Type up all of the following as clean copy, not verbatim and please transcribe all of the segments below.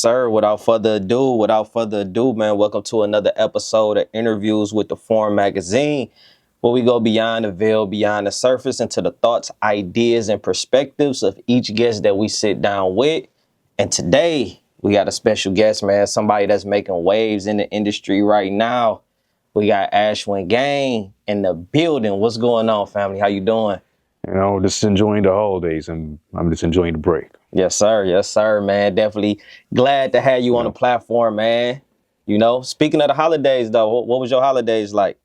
sir. Without further ado, man, welcome to another episode of Interviews with the Foreign Magazine, where we go beyond the veil, beyond the surface, into the thoughts, ideas, and perspectives of each guest that we sit down with. And today, we got a special guest, man, somebody that's making waves in the industry right now. We got Ashwin Gane in the building. What's going on, family? How you doing? Just enjoying the holidays, and I'm just enjoying the break. Yes, sir. Yes, sir, man. Definitely glad to have you on the platform, man. Speaking of the holidays, though, what was your holidays like?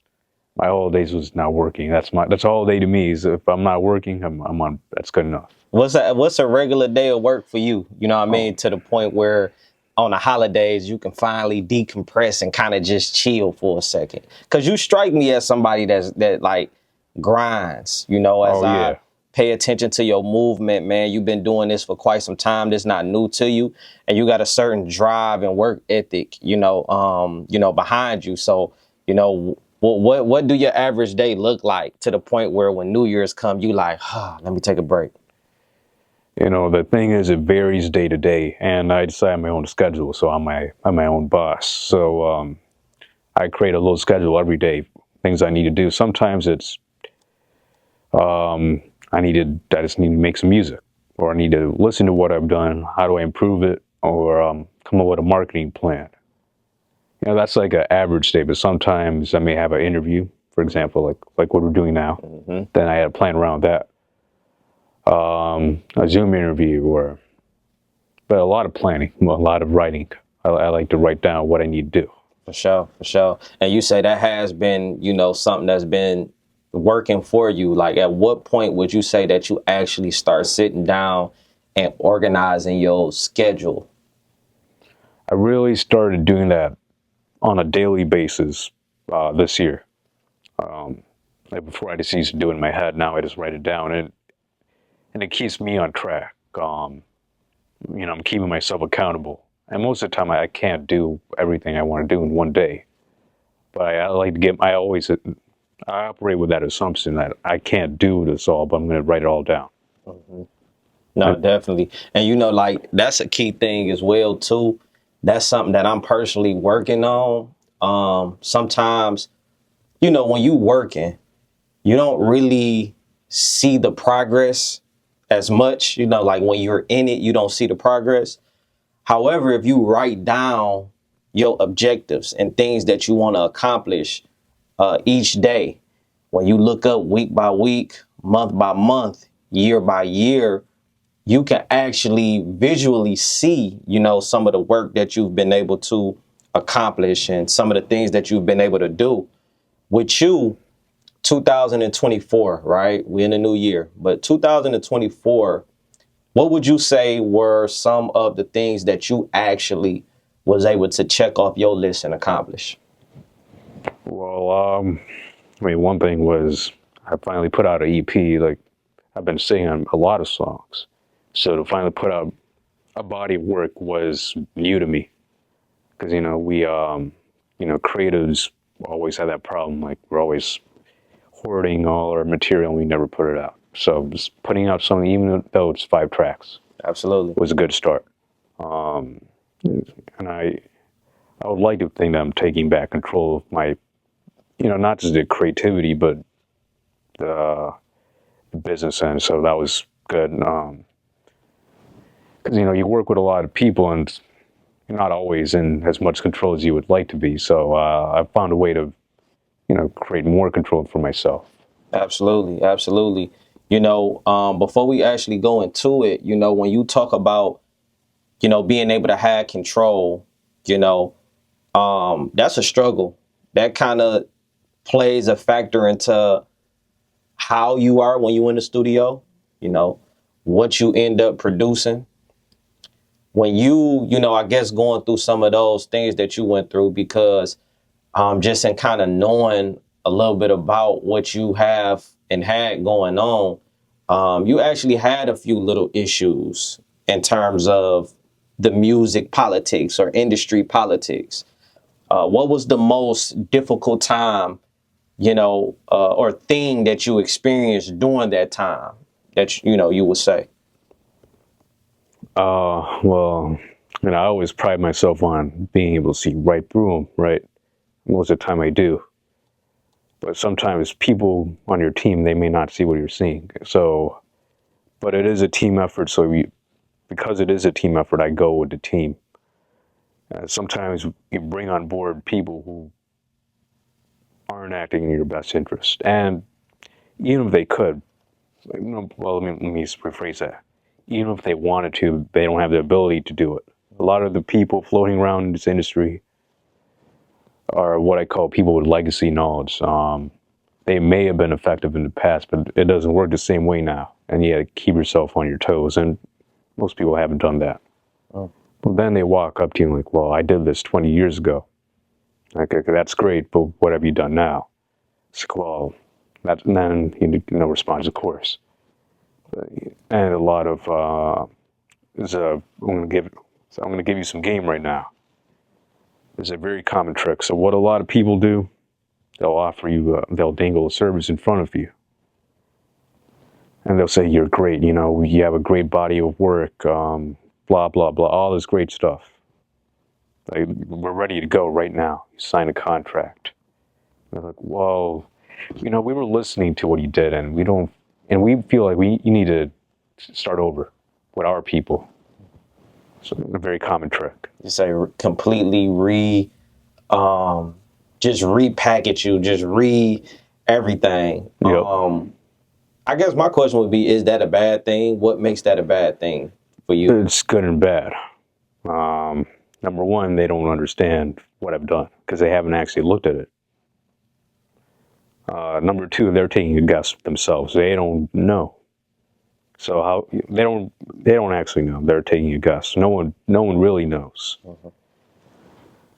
My holidays was not working. That's a holiday to me. Is if I'm not working, I'm on. That's good enough. What's a regular day of work for you? You know what I mean? Oh. To the point where on the holidays you can finally decompress and kind of just chill for a second. Cause you strike me as somebody that like grinds, as I pay attention to your movement, man. You've been doing this for quite some time. This is not new to you. And you got a certain drive and work ethic, behind you. So, what do your average day look like to the point where when New Year's come, you like, let me take a break? The thing is, it varies day to day, and I decide my own schedule. So I'm my own boss. So I create a little schedule every day, things I need to do. Sometimes it's I just need to make some music, or I need to listen to what I've done. How do I improve it, or come up with a marketing plan? That's like an average day. But sometimes I may have an interview, for example, like what we're doing now. Mm-hmm. Then I had a plan around that. A Zoom interview, but a lot of planning, a lot of writing. I like to write down what I need to do. For sure. And you say that has been, something that's been working for you. Like, at what point would you say that you actually start sitting down and organizing your schedule? I really started doing that on a daily basis this year. Like before, I just used to do it in my head. Now I just write it down, and it keeps me on track. I'm keeping myself accountable. And most of the time, I can't do everything I want to do in one day. But I like to I operate with that assumption that I can't do this all, but I'm going to write it all down. Mm-hmm. No, definitely. And, that's a key thing as well, too. That's something that I'm personally working on. Sometimes, when you working, you don't really see the progress as much, like when you're in it, you don't see the progress. However, if you write down your objectives and things that you want to accomplish each day, when you look up week by week, month by month, year by year, you can actually visually see, some of the work that you've been able to accomplish and some of the things that you've been able to do. With you, 2024, right? We're in a new year, but 2024, what would you say were some of the things that you actually was able to check off your list and accomplish? Well, one thing was I finally put out an EP. Like, I've been singing a lot of songs. So to finally put out a body of work was new to me. Because, we, creatives always have that problem. Like, we're always hoarding all our material and we never put it out. So just putting out something, even though it's 5 tracks, absolutely, was a good start. And I would like to think that I'm taking back control of my, not just the creativity, but the business end. So that was good. Because, you work with a lot of people and you're not always in as much control as you would like to be. So I found a way to, create more control for myself. Absolutely. Before we actually go into it, when you talk about, being able to have control, that's a struggle. That kind of plays a factor into how you are when you in the studio, what you end up producing. When I guess going through some of those things that you went through, because just in kind of knowing a little bit about what you have and had going on, you actually had a few little issues in terms of the music politics or industry politics. What was the most difficult time, or thing that you experienced during that time that, you would say? Well, And I always pride myself on being able to see right through them, right? Most of the time I do. But sometimes people on your team, they may not see what you're seeing. So, but it is a team effort. So because it is a team effort, I go with the team. Sometimes you bring on board people who aren't acting in your best interest. And even if they could, well, let me rephrase that. Even if they wanted to, they don't have the ability to do it. A lot of the people floating around in this industry are what I call people with legacy knowledge. They may have been effective in the past, but it doesn't work the same way now. And you got to keep yourself on your toes. And most people haven't done that. Oh. But then they walk up to you like, well, I did this 20 years ago. Okay, that's great, but what have you done now? It's like, well, and then you know, response, of course. And a lot of I'm going to give you some game right now. It's a very common trick. So what a lot of people do, they'll offer you, they'll dangle a service in front of you, and they'll say you're great. You know, you have a great body of work. Blah blah blah, all this great stuff. Like, we're ready to go right now. You sign a contract. They're like, well, you know, we were listening to what you did, and we feel like you need to start over with our people. So a very common trick. You say completely just repackage you, just everything. Yep. I guess my question would be, is that a bad thing? What makes that a bad thing for you? It's good and bad. Number one, they don't understand what I've done because they haven't actually looked at it. Number two, they're taking a guess themselves. They don't know. So how they don't actually know. They're taking a guess. No one really knows. Mm-hmm.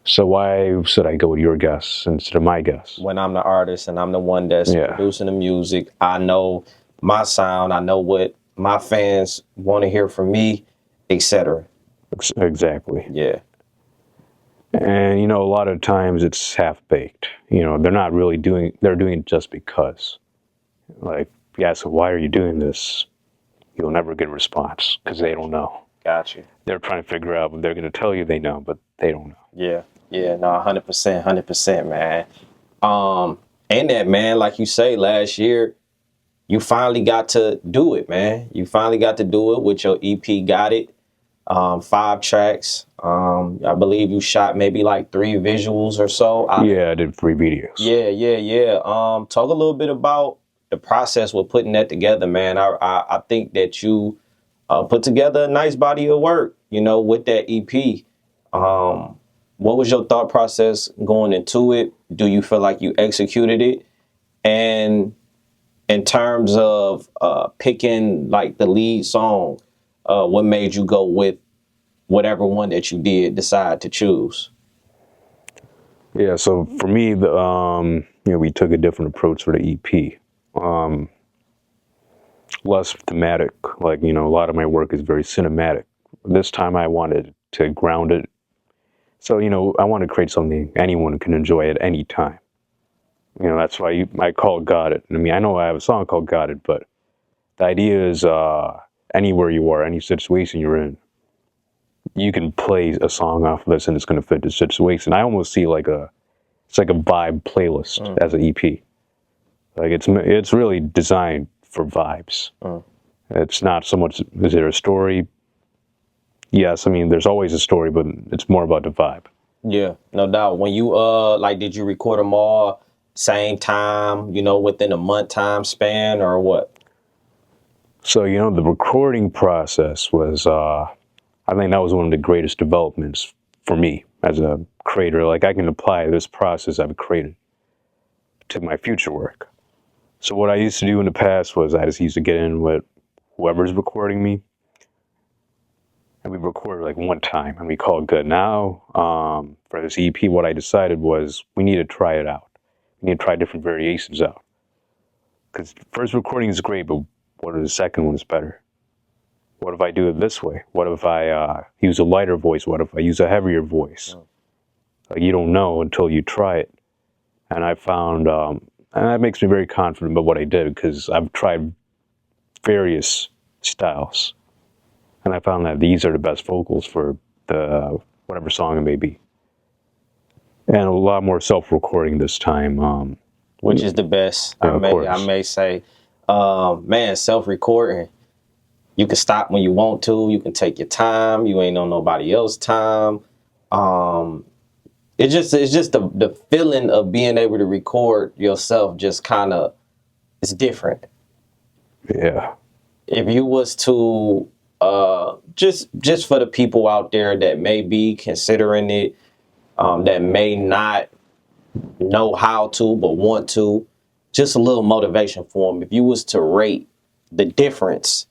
So why should I go with your guess instead of my guess? When I'm the artist and I'm the one that's producing the music, I know my sound. I know what my fans want to hear from me, etc. Exactly. Yeah. And, you know, a lot of times it's half-baked. You know, they're doing it just because. Like, yeah, so why are you doing this? You'll never get a response because they don't know. Got you. They're trying to figure out what they're going to tell you they know, but they don't know. Yeah. Yeah, no, 100%, man. And that, man, like you say, last year, you finally got to do it, man. You finally got to do it with your EP, Got It. 5 tracks. I believe you shot maybe like 3 visuals or so. I did 3 videos. Yeah. Talk a little bit about the process with putting that together, man. I think that you put together a nice body of work, you know, with that EP. What was your thought process going into it? Do you feel like you executed it? And in terms of picking like the lead song, what made you go with whatever one that you did decide to choose? Yeah, so for me, you know, we took a different approach for the EP. Less thematic, like, you know, a lot of my work is very cinematic. This time I wanted to ground it. So, you know, I want to create something anyone can enjoy at any time. You know, that's why I call it Got It. I mean, I know I have a song called Got It, but the idea is anywhere you are, any situation you're in, you can play a song off of this and it's going to fit the situation. I almost see it's like a vibe playlist as an EP. Like it's really designed for vibes. It's not so much, is there a story? Yes, I mean, there's always a story, but it's more about the vibe. Yeah, no doubt. When you like, did you record them all same time, you know, within a month time span, or what? So, you know, the recording process was I think that was one of the greatest developments for me as a creator. Like, I can apply this process I've created to my future work. So what I used to do in the past was I just used to get in with whoever's recording me, and we recorded like one time and we called it good. Now, for this EP, what I decided was we need to try it out. We need to try different variations out. Because first recording is great, but what if the second one is better? What if I do it this way? What if I use a lighter voice? What if I use a heavier voice? Like, you don't know until you try it. And I found, and that makes me very confident about what I did, because I've tried various styles. And I found that these are the best vocals for whatever song it may be, and a lot more self-recording this time. Which is the best. Yeah, of I course. may say, man, self-recording. You can stop when you want to. You can take your time. You ain't on nobody else's time. Um, it's just the feeling of being able to record yourself. Just kind of, it's different. Yeah. If you was to just for the people out there that may be considering it, that may not know how to but want to, just a little motivation for them. If you was to rate the difference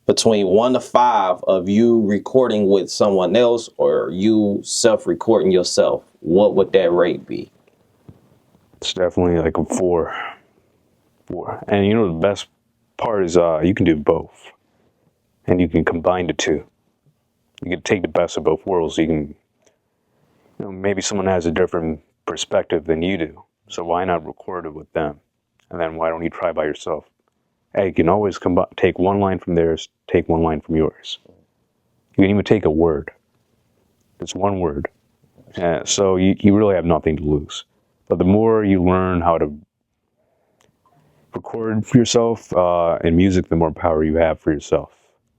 between 1 to 5 of you recording with someone else or you self-recording yourself, what would that rate be? It's definitely like a 4. 4. And you know the best part is you can do both. And you can combine the two. You can take the best of both worlds. You can, maybe someone has a different perspective than you do. So why not record it with them? And then why don't you try by yourself? Hey, you can always take one line from theirs, take one line from yours. You can even take a word. It's one word. So you really have nothing to lose. But the more you learn how to record for yourself in music, the more power you have for yourself.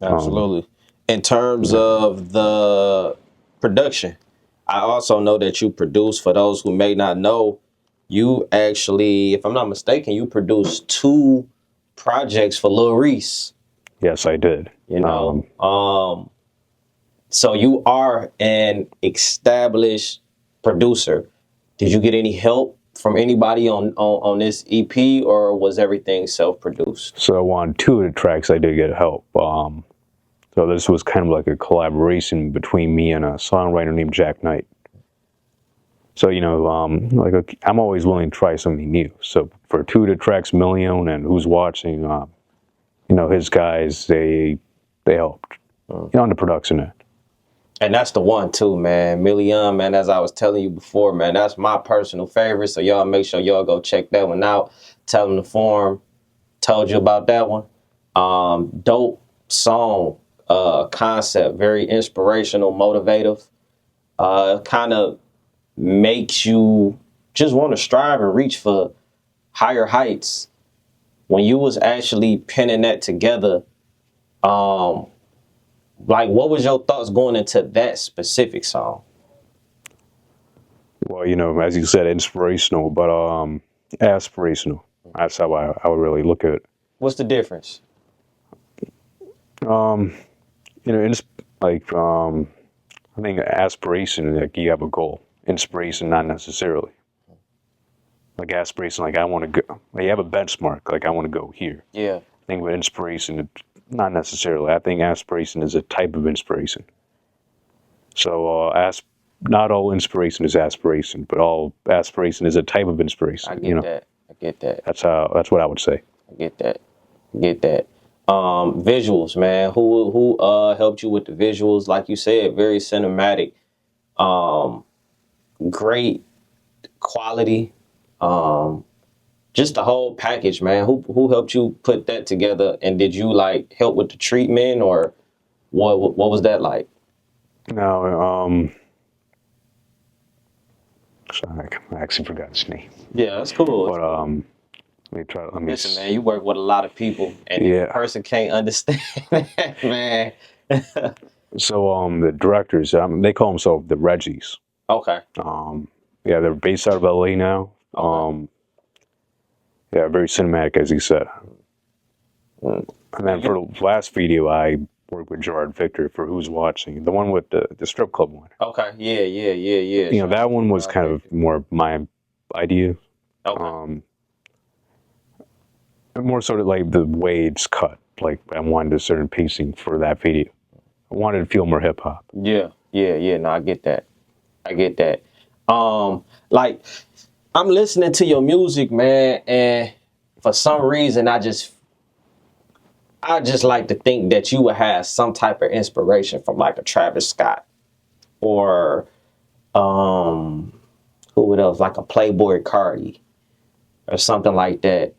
Absolutely. In terms Yeah. of the production, I also know that you produce. For those who may not know, you actually, if I'm not mistaken, you produced 2 projects for Lil Reese. Yes, I did. You know, so you are an established producer. Did you get any help from anybody on this EP, or was everything self-produced? So on 2 of the tracks, I did get help. So this was kind of like a collaboration between me and a songwriter named Jack Knight. So I'm always willing to try something new. So for 2 of the tracks, Million and Who's Watching, his guys they helped, on the production end. And that's the one too, man. Million, man, as I was telling you before, man, that's my personal favorite. So y'all make sure y'all go check that one out. Tell them the forum told you about that one. Dope song, concept, very inspirational, motivative. Kind of makes you just want to strive and reach for higher heights. When you was actually penning that together, like what was your thoughts going into that specific song? Well, as you said, inspirational, but aspirational. That's how I would really look at it. What's the difference? It's like I think aspiration, like you have a goal. Inspiration, not necessarily. Like aspiration, like I want to go. Like you have a benchmark, like I want to go here. Yeah. I think with inspiration, not necessarily. I think aspiration is a type of inspiration. So not all inspiration is aspiration, but all aspiration is a type of inspiration. I get that. I get that. That's what I would say. I get that. I get that. Visuals, man. Who helped you with the visuals? Like you said, very cinematic. Great quality. Just the whole package, man. Who helped you put that together? And did you like help with the treatment, or what was that like? No, sorry, I actually forgot his name. Yeah, that's cool. But let me. Listen, man, you work with a lot of people, and if a person can't understand that, man. So the directors, they call themselves the Reggies. Okay. Yeah, they're based out of LA now. Okay. Yeah, very cinematic, as you said. And then for the last video, I worked with Gerard Victor for Who's Watching, the one with the strip club one. Okay. Yeah. That one was kind of more my idea. Okay. More sort of like the way it's cut. Like I wanted a certain pacing for that video. I wanted to feel more hip hop. Yeah. No, I get that. Like I'm listening to your music, man, and for some reason I just like to think that you would have some type of inspiration from like a Travis Scott or who else, like a Playboy Cardi or something like that.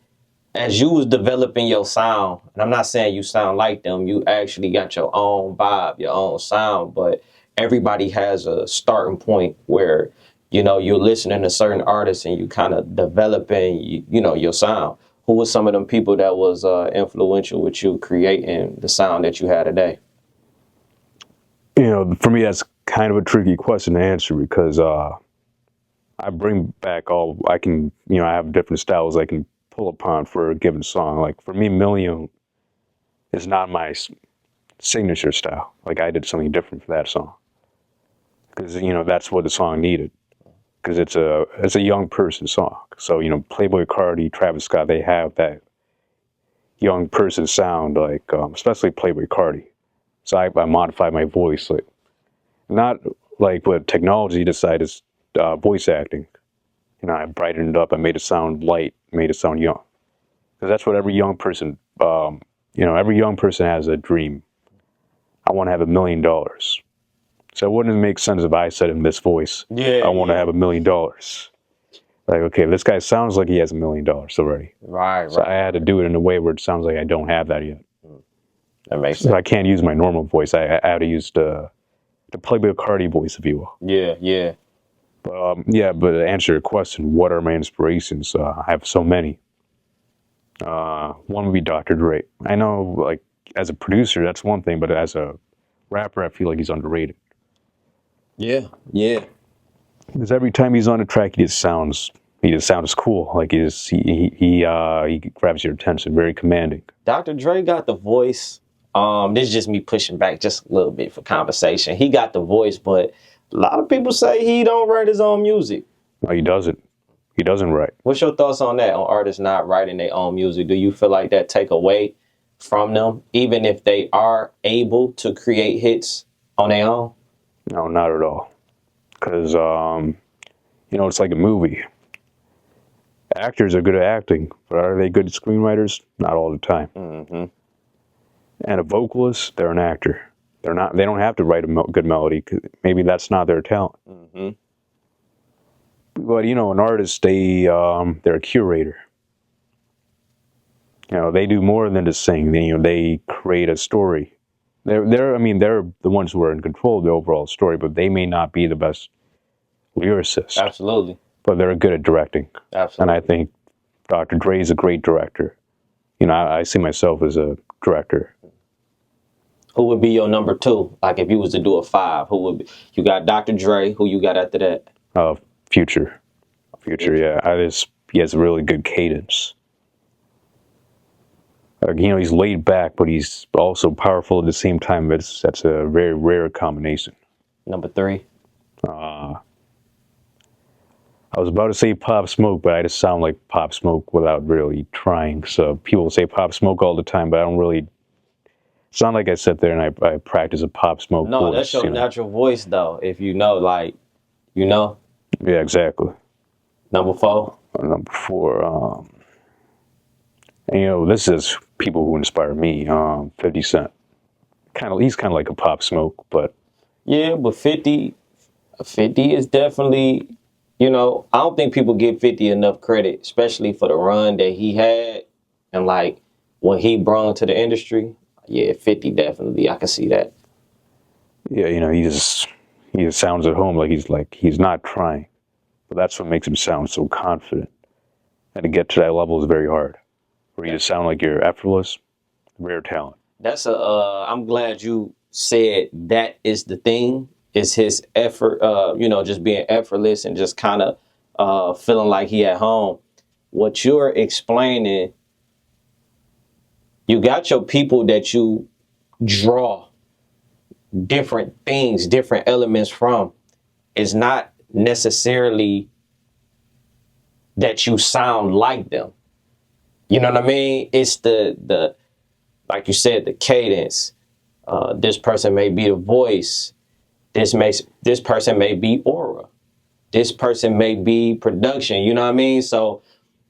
as you was developing your sound, and I'm not saying you sound like them, you actually got your own vibe, your own sound, but everybody has a starting point where, you're listening to certain artists and you kind of developing, your sound. Who was some of them people that was influential with you creating the sound that you had today? For me, that's kind of a tricky question to answer because I bring back all I can. I have different styles I can pull upon for a given song. Like for me, Million is not my signature style. Like I did something different for that song because that's what the song needed. Because it's a young person song. So Playboy Cardi, Travis Scott, they have that young person sound, like especially Playboy Cardi. So I modified my voice, like not like what technology decided is voice acting. I brightened it up. I made it sound light, made it sound young. Because that's what every young person, every young person has a dream. I want to have $1 million. So it wouldn't make sense if I said in this voice, Yeah, I want to yeah. have $1 million. Like, okay, this guy sounds like he has $1 million already. Right, So I right. had to do it in a way where it sounds like I don't have that yet. That makes So sense. I can't use my normal voice. I had to use the Playboy Cardi voice, if you will. Yeah, yeah. Yeah, but to answer your question, what are my inspirations? I have so many. One would be Dr. Dre. I know, like, as a producer, that's one thing, but as a rapper, I feel like he's underrated. Yeah, yeah. Because every time he's on a track, he just sounds cool. Like he grabs your attention, very commanding. Dr. Dre got the voice. This is just me pushing back just a little bit for conversation. He got the voice, but a lot of people say he don't write his own music. No, he doesn't. He doesn't write. What's your thoughts on that? On artists not writing their own music? Do you feel like that take away from them, even if they are able to create hits on their own? No, not at all. Because it's like a movie. Actors are good at acting, but are they good screenwriters? Not all the time. Mm-hmm. And a vocalist, they're an actor. They're not. They don't have to write a good melody. 'Cause maybe that's not their talent. Mm-hmm. But an artist, they're a curator. They do more than just sing. They create a story. They're the ones who are in control of the overall story, but they may not be the best lyricist, Absolutely. but they're good at directing. And Absolutely. I think Dr. Dre is a great director. I see myself as a director. Who would be your number two? Like if you was to do a five, who would be? You got Dr. Dre. Who you got after that? Future, yeah. He has a really good cadence. He's laid back, but he's also powerful at the same time. That's a very rare combination. Number three. I was about to say Pop Smoke, but I just sound like Pop Smoke without really trying. So people say Pop Smoke all the time, but I don't really sound like I sit there and I practice a Pop Smoke No, that's voice. your natural voice though. If you know, like, you know. Yeah, exactly. Number four. Number four. This is people who inspire me. 50 Cent. He's kind of like a Pop Smoke, but Yeah, but 50 is definitely, I don't think people give 50 enough credit, especially for the run that he had and like what he brought to the industry. Yeah, 50 definitely. I can see that. yeah, he just sounds at home like he's not trying. But that's what makes him sound so confident. And to get to that level is very hard. Where you just sound like you're effortless, rare talent. I'm glad you said that is the thing, is his effort, just being effortless and just kind of feeling like he at home. What you're explaining, you got your people that you draw different things, different elements from. It's not necessarily that you sound like them. You know what I mean? It's the like you said, the cadence. This person may be the voice. This person may be aura. This person may be production. You know what I mean? So,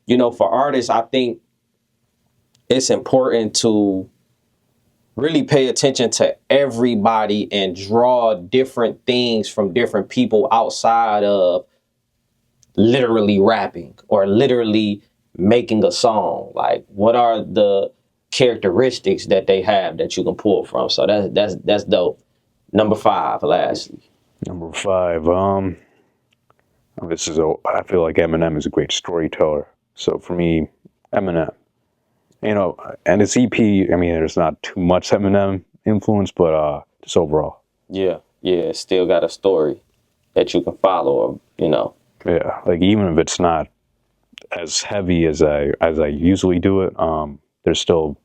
for artists, I think it's important to really pay attention to everybody and draw different things from different people outside of literally rapping or literally making a song? Like, what are the characteristics that they have that you can pull from? So that's dope. Number 5, lastly. Number 5, I feel like Eminem is a great storyteller. So for me, Eminem, and his EP, I mean, there's not too much Eminem influence, but just overall. Yeah, yeah, still got a story that you can follow, or Yeah, like even if it's not as heavy as I usually do it, there's still,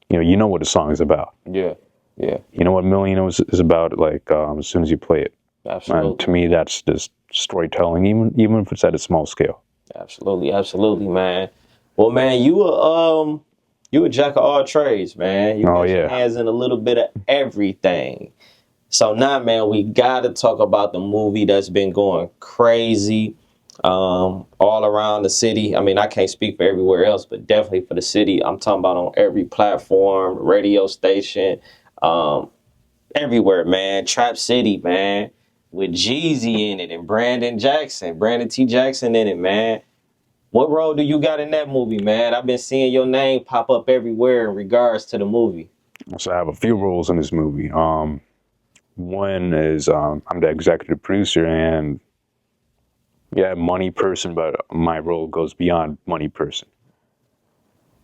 you know what the song is about. Yeah, yeah, You know what Million is about, like as soon as you play it. And absolutely, to me, that's just storytelling, even if it's at a small scale. absolutely, absolutely, man. Well, man, you a jack of all trades, man. You Oh got your yeah, hands in a little bit of everything. So now, man, we got to talk about the movie that's been going crazy all around the city. I mean, I can't speak for everywhere else, but definitely for the city. I'm talking about on every platform, radio station, um, everywhere, man. Trap City, man, with Jeezy in it and Brandon T. Jackson in it, man. What role do you got in that movie, man? I've been seeing your name pop up everywhere in regards to the movie. so I have a few roles in this movie. One is I'm the executive producer and yeah, money person, but my role goes beyond money person.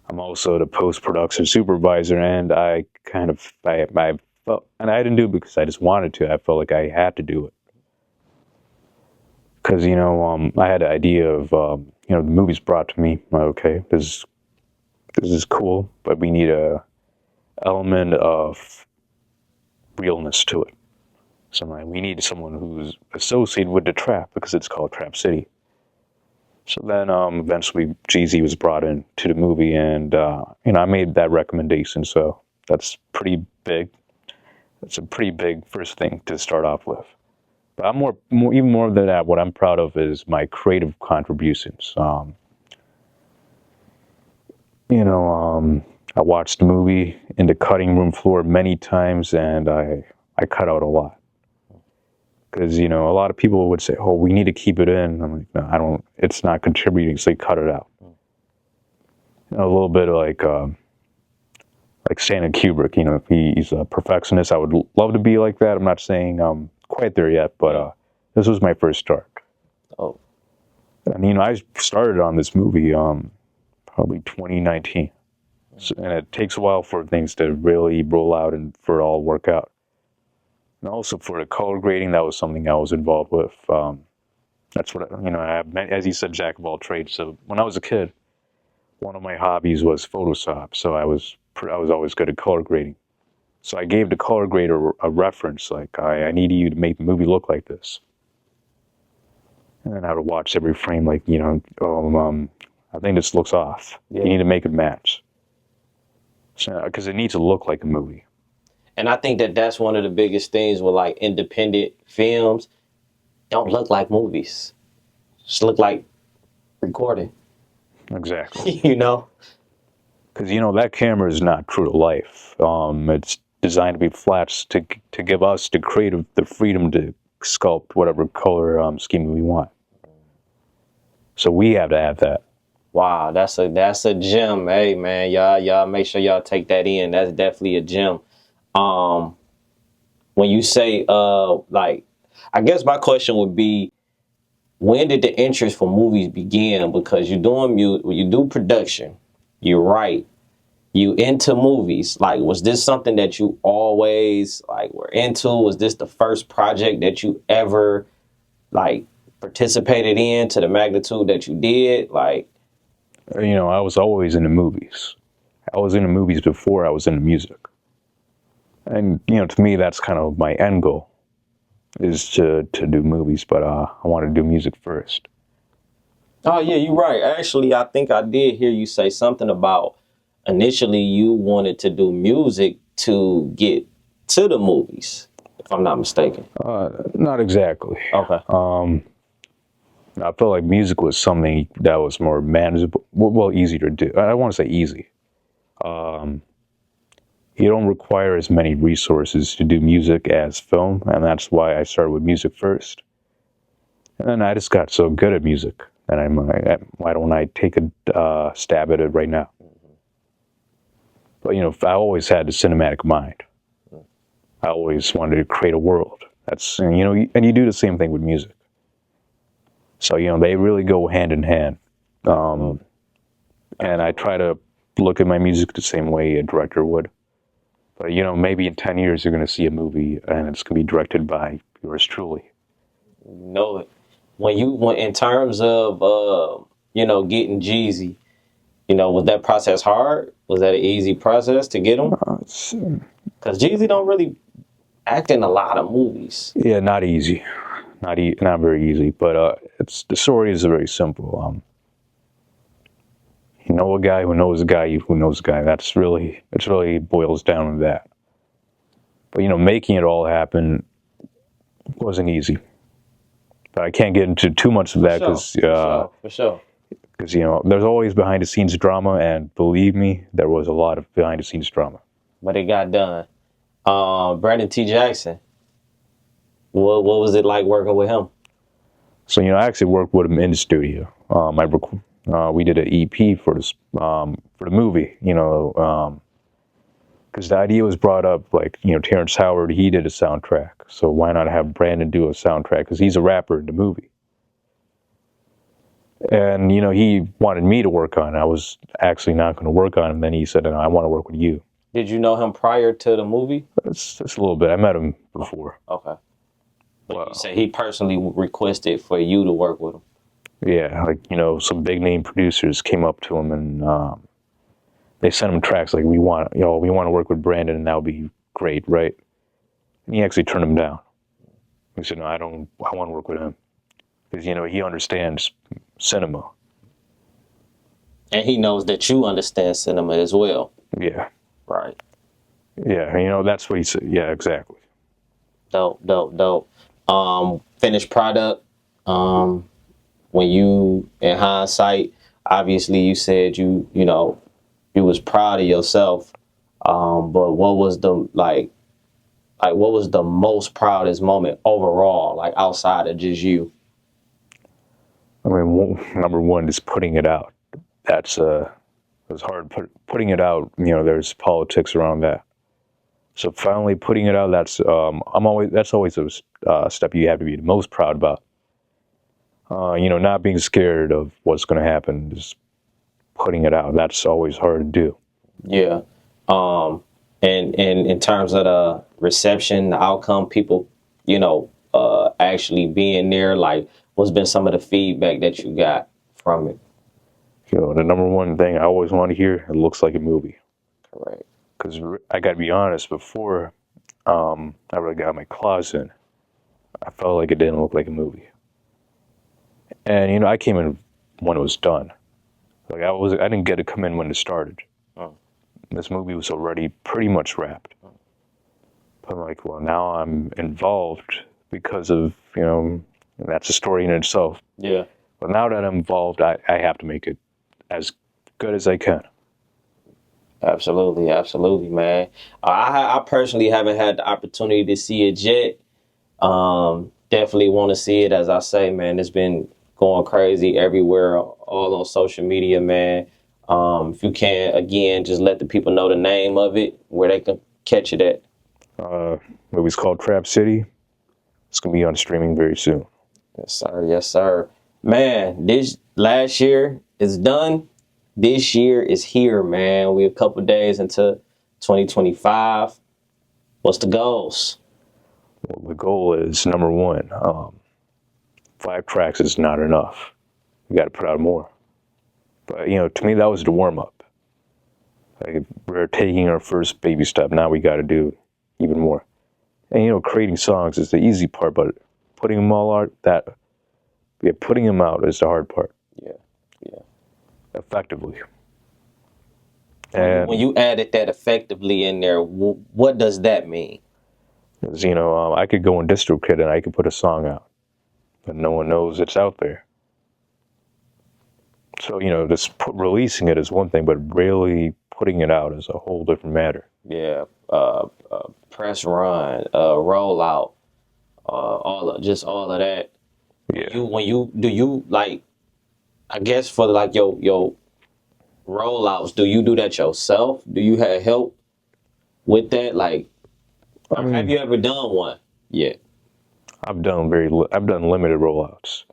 I'm also the post production supervisor, and I felt, and I didn't do it because I just wanted to. I felt like I had to do it because I had the idea of the movies brought to me. Like, okay, this is cool, but we need a element of realness to it. So like, we need someone who's associated with the trap because it's called Trap City. So then eventually Jeezy was brought in to the movie, and I made that recommendation. So that's pretty big. That's a pretty big first thing to start off with. But I'm even more than that. What I'm proud of is my creative contributions. I watched the movie in the cutting room floor many times, and I cut out a lot. Because, a lot of people would say, oh, we need to keep it in. I'm like, no, I don't, it's not contributing, so you cut it out. A little bit like Stanley Kubrick, he's a perfectionist. I would love to be like that. I'm not saying I'm quite there yet, but this was my first start. Oh, And, I started on this movie probably 2019. So, and it takes a while for things to really roll out and for it all work out. And also for the color grading, that was something I was involved with. That's what as you said, jack of all trades. So when I was a kid, one of my hobbies was Photoshop. So I was always good at color grading. So I gave the color grader a reference, like I need you to make the movie look like this. And then I would watch every frame, like I think this looks off. yeah. You need to make it match. So because it needs to look like a movie. And I think that that's one of the biggest things with like independent films. Don't look like movies. Just look like recording. Exactly. Because that camera is not true to life. It's designed to be flats to give us the freedom to sculpt whatever color scheme we want. So we have to have that. Wow, that's a gem. Hey man, y'all make sure y'all take that in. That's definitely a gem. When you say like, I guess my question would be, when did the interest for movies begin? Because you do production, you write, you into movies. Like, was this something that you always like were into? Was this the first project that you ever like participated in to the magnitude that you did? Like, I was always into movies. I was into movies before I was into music. And, to me, that's kind of my end goal, is to do movies, but I want to do music first. oh yeah, you're right. Actually, I think I did hear you say something about initially you wanted to do music to get to the movies, if I'm not mistaken. Not exactly. Okay. I felt like music was something that was more manageable, well, easier to do. I don't want to say easy. You don't require as many resources to do music as film, and that's why I started with music first. And then I just got so good at music and why don't I take a stab at it right now? But I always had the cinematic mind. I always wanted to create a world. And you do the same thing with music. So they really go hand in hand. And I try to look at my music the same way a director would. But maybe in 10 years you're going to see a movie and it's going to be directed by yours truly. Know it. When in terms of getting Jeezy, was that process hard? Was that an easy process to get him? Because Jeezy don't really act in a lot of movies. Yeah, not easy, not very easy. But the story is very simple. You know a guy who knows a guy who knows a guy. It's really boils down to that. But making it all happen wasn't easy. But I can't get into too much of that because for sure. Because there's always behind the scenes drama, and believe me, there was a lot of behind the scenes drama. But it got done. Brandon T. Jackson. What was it like working with him? So I actually worked with him in the studio. We did an EP for the movie. Because the idea was brought up, like Terrence Howard, he did a soundtrack, so why not have Brandon do a soundtrack? Because he's a rapper in the movie. And he wanted me to work on it. I was actually not going to work on it. And then he said, "No, I want to work with you." Did you know him prior to the movie? It's just a little bit. I met him before. Okay. But you said he personally requested for you to work with him. Yeah, like some big name producers came up to him and they sent him tracks like, we want to work with Brandon and that would be great, right? And he actually turned him down. He said, "No, I want to work with him." Because he understands cinema. And he knows that you understand cinema as well. Yeah. Right. Yeah, that's what he said. Yeah, exactly. Dope. Finished product. When you, in hindsight, obviously you said you was proud of yourself. But what was what was the most proudest moment overall, like outside of just you? I mean, number one is putting it out. It was hard putting it out. There's politics around that. So finally putting it out, that's always a step you have to be the most proud about. Not being scared of what's going to happen, just putting it out. That's always hard to do. Yeah. And in terms of the reception, the outcome, people, actually being there, like, what's been some of the feedback that you got from it? The number one thing I always want to hear, it looks like a movie. Correct. Because I got to be honest, before I really got my claws in, I felt like it didn't look like a movie. And I came in when it was done. Like I didn't get to come in when it started. Oh. This movie was already pretty much wrapped. But I'm like, well, now I'm involved because of that's a story in itself. Yeah. But now that I'm involved, I have to make it as good as I can. Absolutely, man. I personally haven't had the opportunity to see it yet. Definitely want to see it. As I say, man, it's been going crazy everywhere, all on social media, man. If you can, again, just let the people know the name of it, where they can catch it at. Movie's called Trap City. It's going to be on streaming very soon. Yes, sir. Man, this last year is done. This year is here, man. We're a couple days into 2025. What's the goals? Well, the goal is, number one, 5 tracks is not enough. We got to put out more. But, to me, that was the warm-up. Like, we're taking our first baby step. Now we got to do even more. And, creating songs is the easy part, but putting them all out, putting them out is the hard part. Yeah. Effectively. And when you added that effectively in there, what does that mean? Because, I could go on DistroKid and I could put a song out, but no one knows it's out there. So, just releasing it is one thing, but really putting it out is a whole different matter. Yeah. Press run, roll out, all of that. Yeah. Do you I guess for like your rollouts, do you do that yourself? Do you have help with that? Like, I or have mean, you ever done one? Yeah. I've done limited rollouts.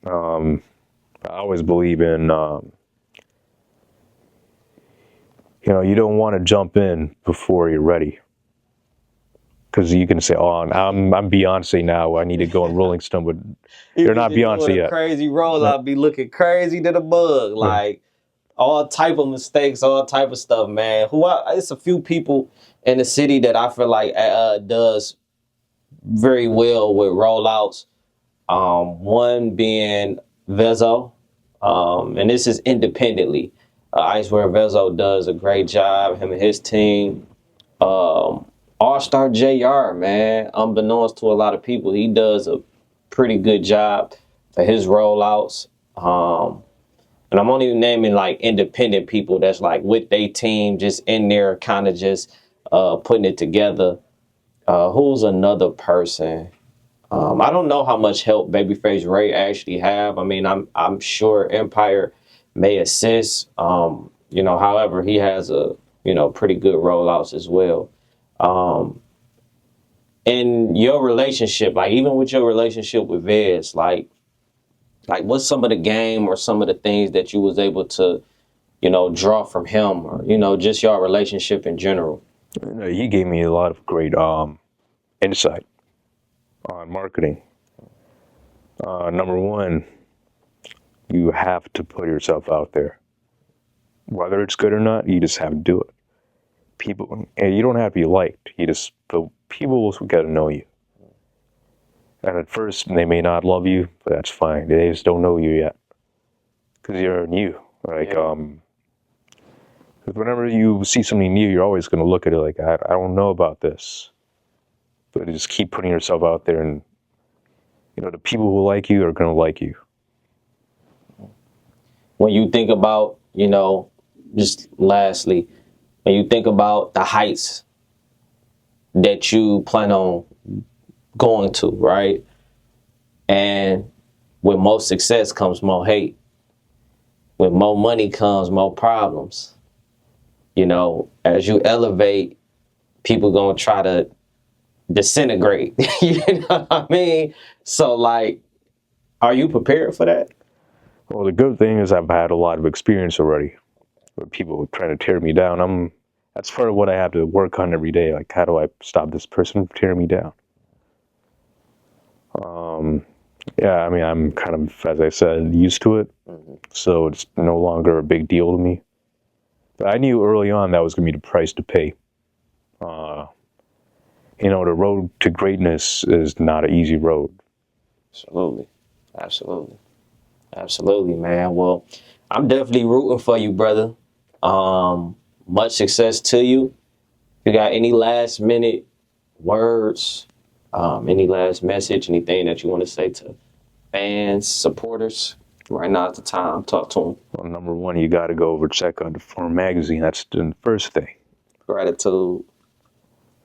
I always believe in, you don't want to jump in before you're ready. Because you can say, "Oh, I'm Beyonce now. I need to go on Rolling Stone," but You you're be not just doing Beyonce a yet. crazy rollout, be looking crazy to the bug, Yeah. like all type of mistakes, all type of stuff, man. It's a few people in the city that I feel like does very well with rollouts. One being Vezo, and this is independently. Icewear Vezo does a great job. Him and his team. All Star Jr. Man, unbeknownst to a lot of people, he does a pretty good job for his rollouts. And I'm only naming like independent people that's like with their team, just in there, kind of just putting it together. Who's another person? I don't know how much help Babyface Ray actually have. I mean, I'm sure Empire may assist. However, he has a pretty good rollouts as well. Um, in your relationship, like even with your relationship with Vez, like what's some of the game or some of the things that you was able to draw from him, or just your relationship in general? He gave me a lot of great insight on marketing. Number one, you have to put yourself out there. Whether it's good or not, you just have to do it. And you don't have to be liked. The people will get to know you. And at first, they may not love you, but that's fine. They just don't know you yet because you're new. Like, Yeah. 'cause whenever you see something new, you're always going to look at it like, I don't know about this. But just keep putting yourself out there, and the people who like you are going to like you. When you think about, just lastly, when you think about the heights that you plan on going to, right? And with more success comes more hate. With more money comes more problems. As you elevate, people gonna try to disintegrate. You know what I mean? So like, are you prepared for that? Well, the good thing is I've had a lot of experience already with people trying to tear me down. That's part of what I have to work on every day. Like, how do I stop this person from tearing me down? Yeah, I mean, I'm kind of, as I said, used to it, so it's no longer a big deal to me. But I knew early on that was going to be the price to pay. The road to greatness is not an easy road. Absolutely. Absolutely. Absolutely, man. Well, I'm definitely rooting for you, brother. Much success to you. You got any last minute words, any last message, anything that you want to say to fans, supporters? Right now at the time, talk to them. Well, number one, you got to go over check out the Form magazine. That's the first thing. Gratitude.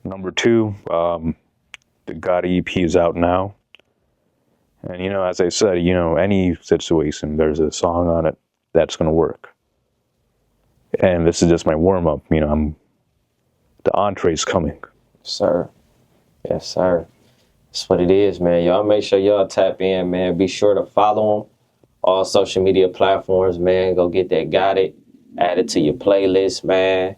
Number two, the God EP is out now. And, as I said, any situation, there's a song on it that's going to work. And this is just my warm up. The entree's coming. Sir. Yes, sir. That's what it is, man. Y'all make sure y'all tap in, man. Be sure to follow them. All social media platforms, man. Go get that Got It. Add it to your playlist, man.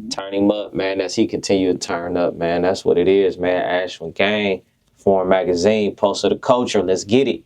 Turn him up, man, as he continue to turn up, man. That's what it is, man. Ashwin Gane, Foreign Magazine, Pulse of the Culture. Let's get it.